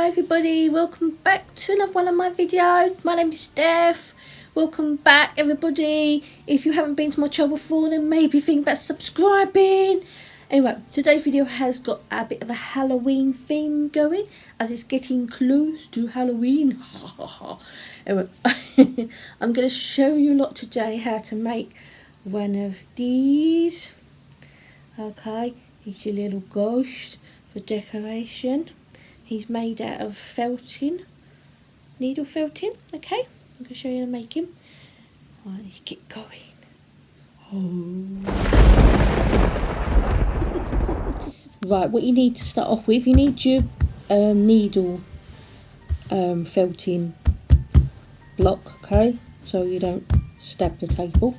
Hi everybody, welcome back to another one of my videos. My name is Steph. Welcome back everybody. If you haven't been to my channel before, then maybe think about subscribing. Anyway, today's video has got a bit of a Halloween theme going as it's getting close to Halloween. Anyway, I'm going to show you a lot today how to make one of these. Okay, he's your little ghost for decoration. He's made out of felting, needle felting. Okay, I'm going to show you how to make him. Right, let's get going. Right, what you need to start off with, you need your needle felting block, okay, so you don't stab the table.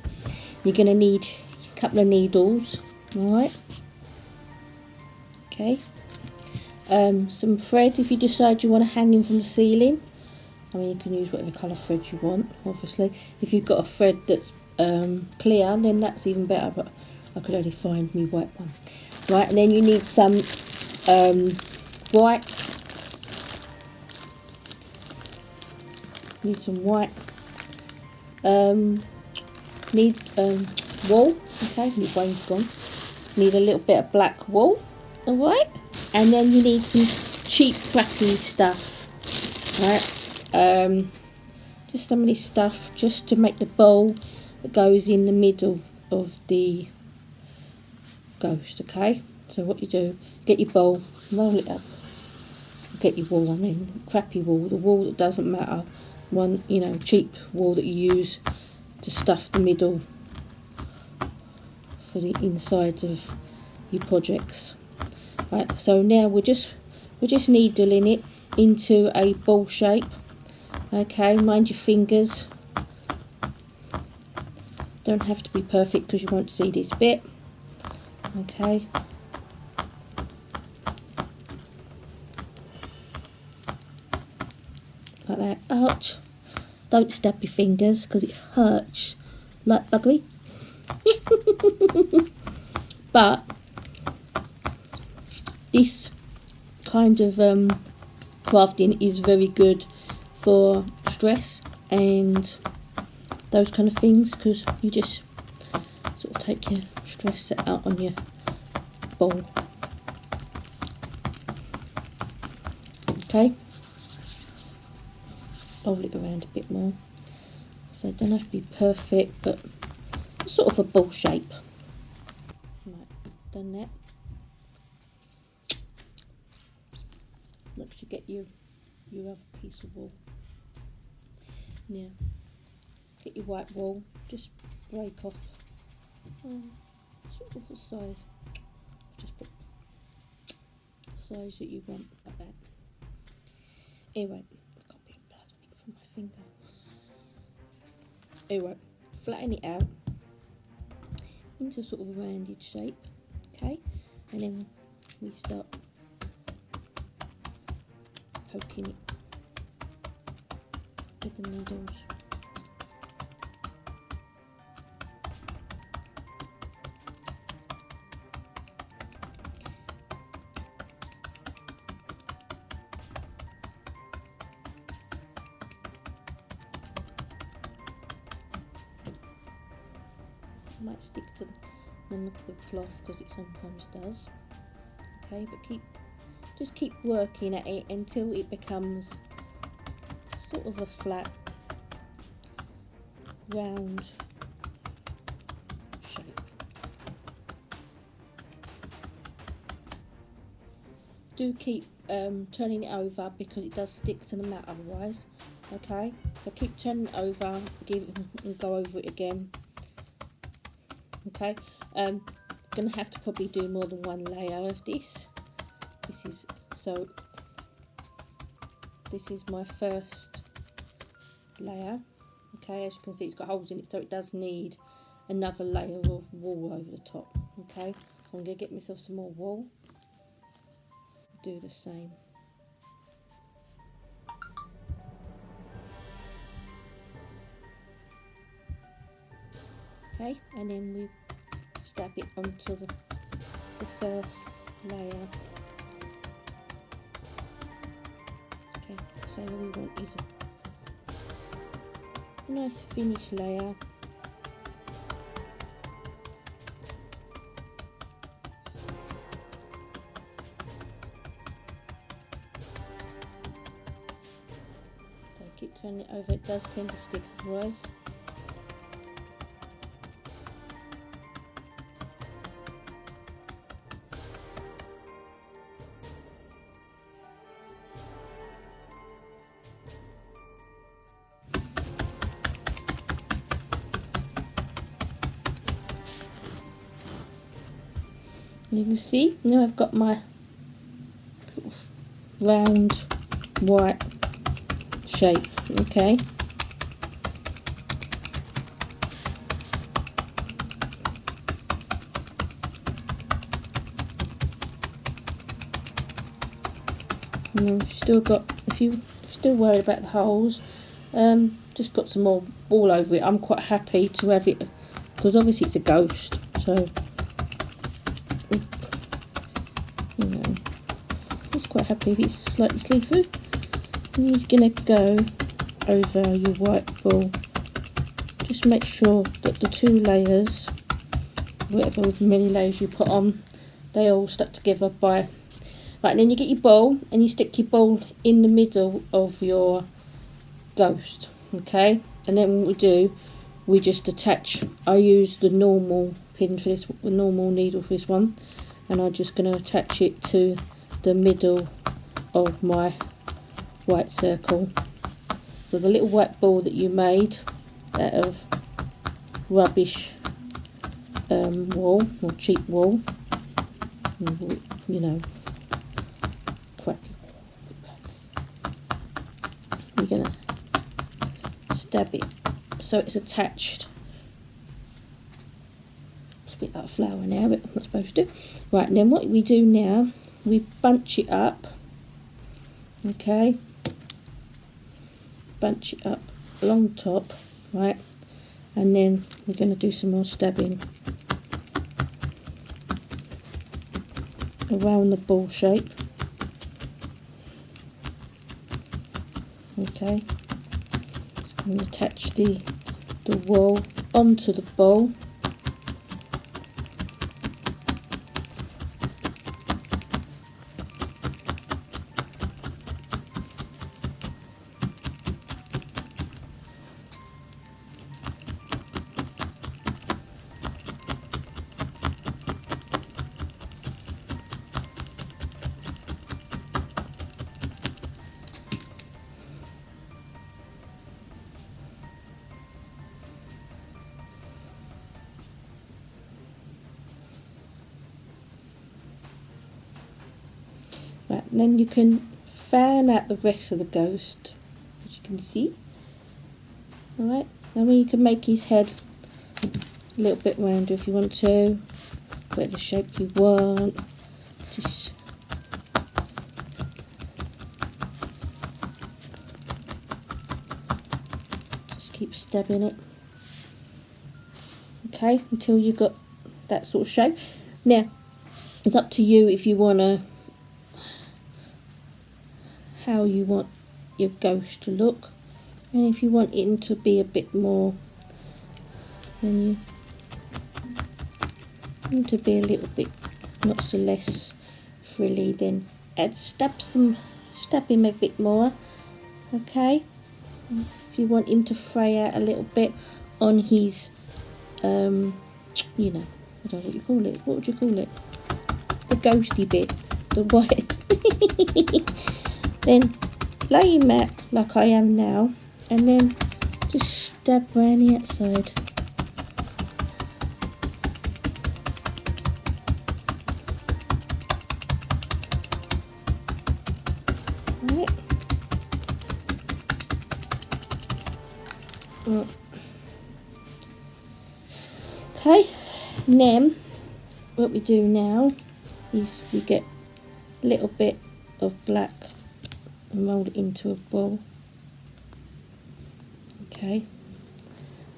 You're going to need a couple of needles, alright, okay. Some thread if you decide you want to hang him from the ceiling. I mean, you can use whatever colour thread you want, obviously. If you've got a thread that's clear, then that's even better, but I could only find me white one. Right, and then you need some white. Need some white. Need wool. Okay, my brain's gone. Need a little bit of black wool. Alright. And then you need some cheap crappy stuff, right? Just some of this stuff just to make the bowl that goes in the middle of the ghost, okay? So what you do, get your bowl, roll it up, get your wool, I mean crappy wool, the wool that doesn't matter, one, you know, cheap wool that you use to stuff the middle for the insides of your projects. Right, so now we're just needling it into a ball shape. Okay, mind your fingers. Don't have to be perfect because you won't see this bit. Okay. Like that. Ouch. Don't stab your fingers because it hurts like buggery. But this kind of crafting is very good for stress and those kind of things, because you just sort of take your stress out on your bowl. Okay, fold it around a bit more, so it don't have to be perfect, but sort of a ball shape. Right, done that. Next you get your other piece of wool. Now get your white wool, just break off sort of the size. Just put the size that you want, like that. Anyway, I've got a bit of blood on it from my finger. Anyway, flatten it out into sort of a rounded shape, okay, and then we start poking it with the needles. Might stick to the cloth because it sometimes does. Okay, but just keep working at it until it becomes sort of a flat, round shape. Do keep turning it over because it does stick to the mat otherwise. Okay, so keep turning it over, and go over it again. Okay, gonna have to probably do more than one layer of this. This is my first layer. Okay, as you can see, it's got holes in it, so it does need another layer of wool over the top. Okay, so I'm gonna get myself some more wool. Do the same. Okay, and then we stab it onto the first layer. So all we want is a nice finish layer. So keep turning it over, it does tend to stick otherwise. You can see now I've got my round white shape, okay. And you've still got, if you're still worried about the holes, just put some more all over it. I'm quite happy to have it because obviously it's a ghost, so you know, it's quite happy if it's slightly see-through. And he's gonna go over your white ball. Just make sure that the two layers, whatever many layers you put on, they all stuck together by. Right, and then you get your ball and you stick your ball in the middle of your ghost, okay? And then what we do, we just attach. I use the normal pin for this, the normal needle for this one, and I'm just going to attach it to the middle of my white circle. So the little white ball that you made out of rubbish wool or cheap wool, you know, crap, you're going to stab it so it's attached. It's a bit like a flower now, but I'm not supposed to. Right, and then what we do now, we bunch it up, okay, bunch it up along top, right, and then we're going to do some more stabbing around the ball shape, okay. So I'm going to attach the wool onto the ball. Right, and then you can fan out the rest of the ghost, as you can see. Alright, and then you can make his head a little bit rounder if you want to, whatever shape you want. Just keep stabbing it, okay, until you've got that sort of shape. Now, it's up to you if you want to, how you want your ghost to look, and if you want it to be a bit more, then you want to be a little bit not so less frilly, then stab him a bit more, okay. If you want him to fray out a little bit on his you know, I don't know what you call it, what would you call it, the ghosty bit, the white. Then lay him out like I am now, and then just stab around the outside. Right. Okay, and then what we do now is we get a little bit of black and roll it into a ball. Okay,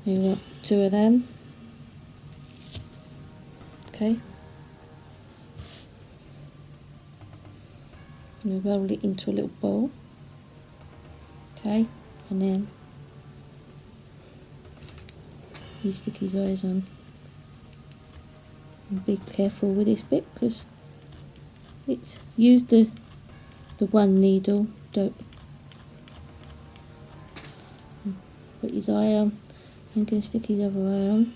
we want 2 of them. Okay, and we roll it into a little ball. Okay, and then you stick his eyes on. And be careful with this bit because it's use the one needle. Don't put his eye on. I'm going to stick his other eye on.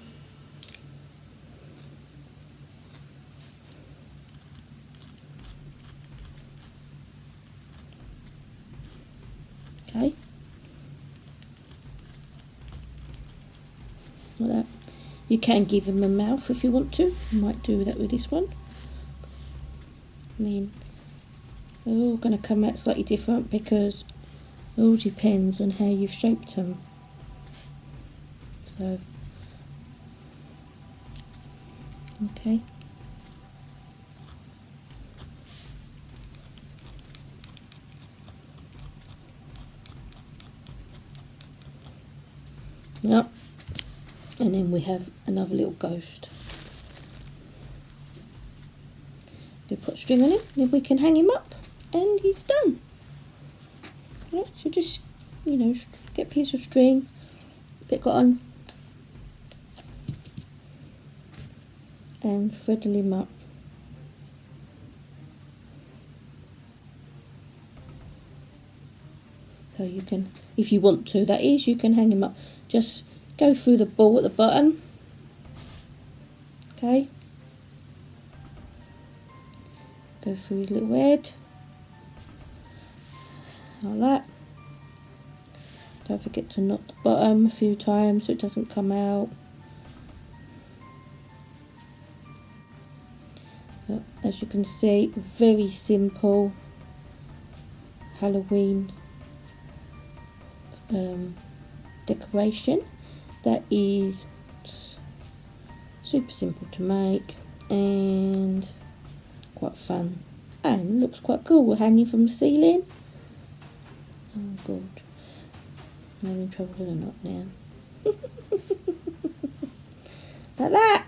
Okay, like that. You can give him a mouth if you want to. You might do that with this one. I mean, they're all going to come out slightly different because it all depends on how you've shaped them. So, okay. Yep. And then we have another little ghost. We'll put string on him, then we can hang him up, and he's done. Yeah, so just, you know, get a piece of string, pick it on, and thread him up. So you can, if you want to, that is, you can hang him up. Just go through the ball at the bottom. Okay. Go through his little head. Like that. Don't forget to knot the bottom a few times so it doesn't come out. But as you can see, very simple Halloween decoration that is super simple to make and quite fun and looks quite cool. We're hanging from the ceiling. Oh god, I'm having trouble with a knot now. Like that.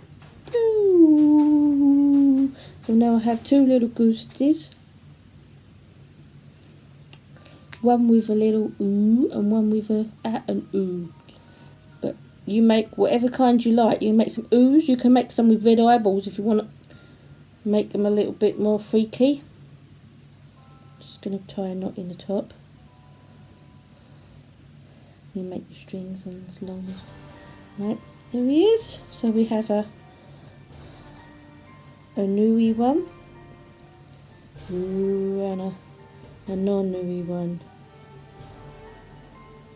Ooh. So now I have two little goosties, one with a little ooh and one with a an ooh. But you make whatever kind you like. You can make some oohs, you can make some with red eyeballs if you want to make them a little bit more freaky. Just going to tie a knot in the top. You make the strings and as long as... Right, there he is. So we have a nooey one. Ooh, and a non-nooey one.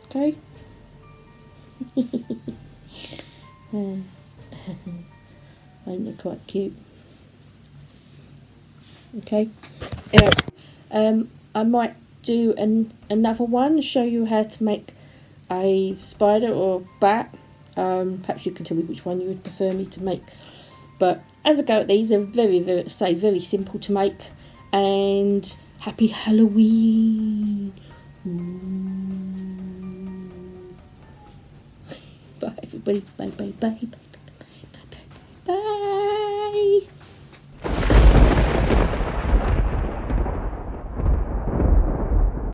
Okay. Ain't they quite cute? Okay. I might do another one, show you how to make a spider or a bat. Perhaps you can tell me which one you would prefer me to make. But have a go at these. They're very simple to make. And happy Halloween. Ooh. Bye everybody. Bye.